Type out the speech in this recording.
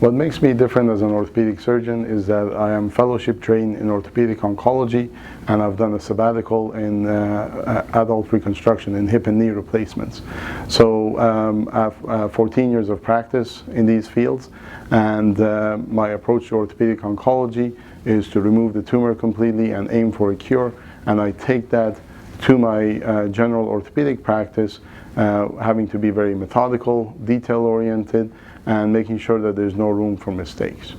What makes me different as an orthopedic surgeon is that I am fellowship trained in orthopedic oncology, and I've done a sabbatical in adult reconstruction in hip and knee replacements. So I have 14 years of practice in these fields, and my approach to orthopedic oncology is to remove the tumor completely and aim for a cure, and I take that to my general orthopedic practice, having to be very methodical, detail-oriented, and making sure that there's no room for mistakes.